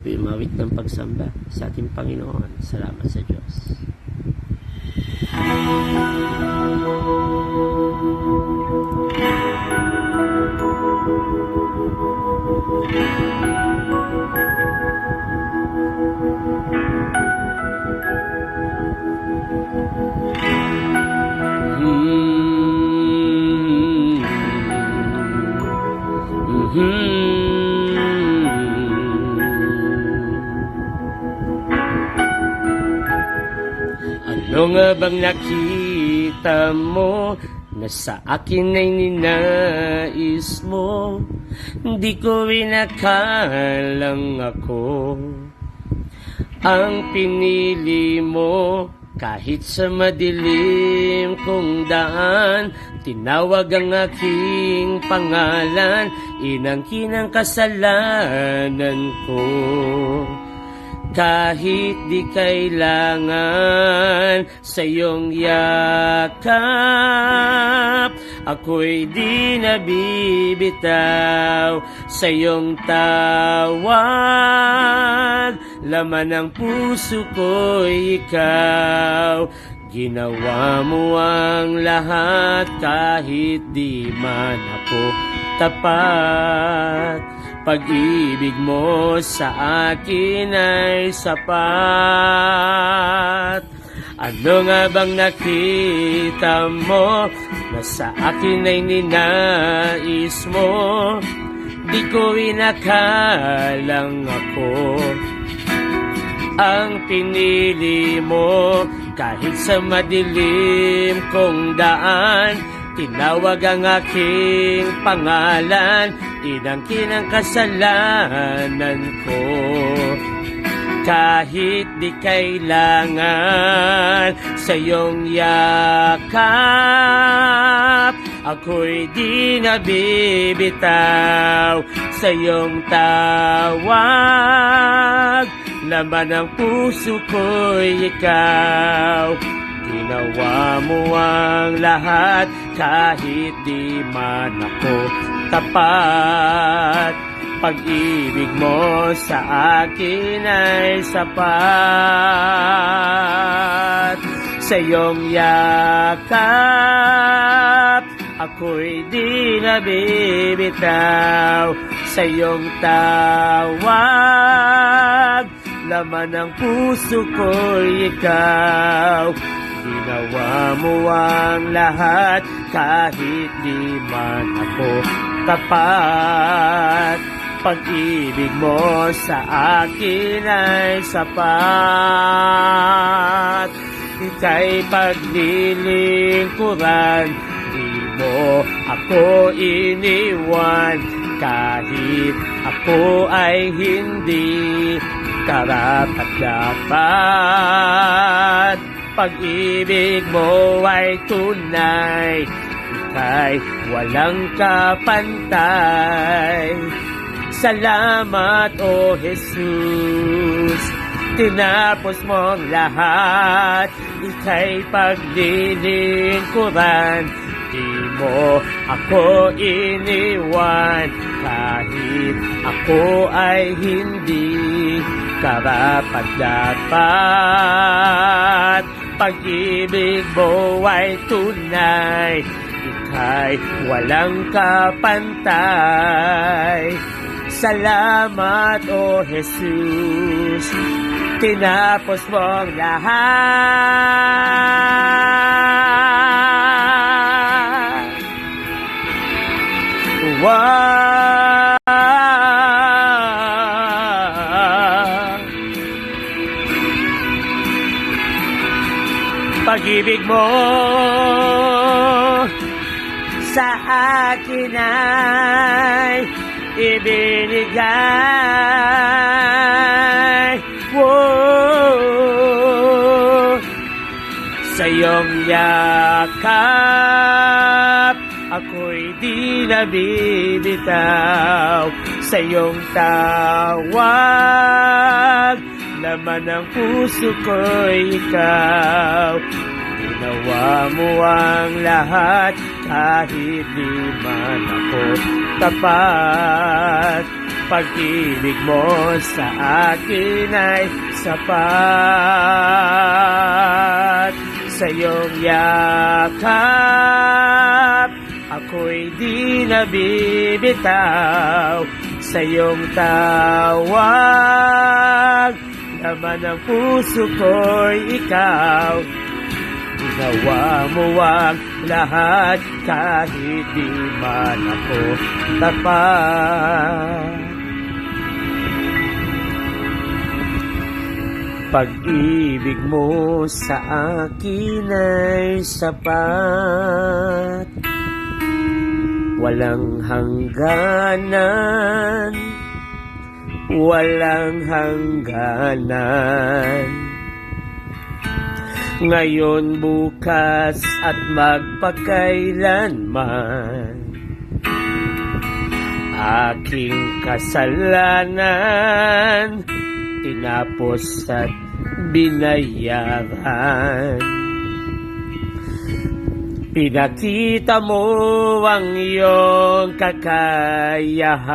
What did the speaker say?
Mawit ng pagsamba sa ating Panginoon. Salamat sa Diyos. Ano nga bang nakita mo na sa akin ay ninais mo? Di ko inakalang ako ang pinili mo. Kahit sa madilim kong daan, tinawag ang aking pangalan, inangkin ang kasalanan ko. Kahit di kailangan sa iyong yakap, ako'y di nabibitaw sa iyong tawag. Laman ng puso ko'y ikaw, ginawa mo ang lahat kahit di man ako tapat. Pag-ibig mo sa akin ay sapat. Ano nga bang nakita mo na sa akin ay ninais mo? Di ko inakalang ako ang pinili mo. Kahit sa madilim kong daan, tinawag ang aking pangalan, inangkin ang kasalanan ko. Kahit di kailangan sa iyong yakap, ako'y di nabibitaw sa iyong tawag. Laman ng puso ko'y ikaw, ginawa mo ang lahat kahit di man ako tapat. Pag-ibig mo sa akin ay sapat. Sa iyong yakap, ako'y di nabibitaw sa iyong tawag. Laman ng puso ko'y ikaw, ginawa mo ang lahat kahit di man ako tapat. Pag-ibig mo sa akin ay sapat. Ika'y paglilingkuran, di mo ako iniwan kahit ako ay hindi karapat-dapat. Pag-ibig mo ay tunay, ika'y walang kapantay. Salamat, O Jesus, tinapos mo ang lahat. Ika'y paglilingkuran, di mo ako iniwan kahit ako ay hindi karapat-dapat. Pag-ibig mo ay tunay, ika'y walang kapantay. Salamat, O Jesus, tinapos mo ang lahat. Wow! Pag-ibig mo sa akin ay ibinigay. Whoa. Sa iyong yakap, ako'y di nabibitaw sa iyong tawag. Laman ng puso ko'y ikaw, ginawa mo ang lahat kahit di man ako tapat. Pag-ibig mo sa akin ay sapat. Sa iyong yakap ako'y di nabibitaw. Sa iyong tawag laman ng puso ko'y ikaw. Ginawa mo ang lahat kahit di man ako tapat. Pag-ibig mo sa akin ay sapat. Walang hangganan, walang hangganan. Ngayon, bukas at magpakailanman. Aking kasalanan tinapos at binayaran. Pinakita mo ang iyong kakayahan.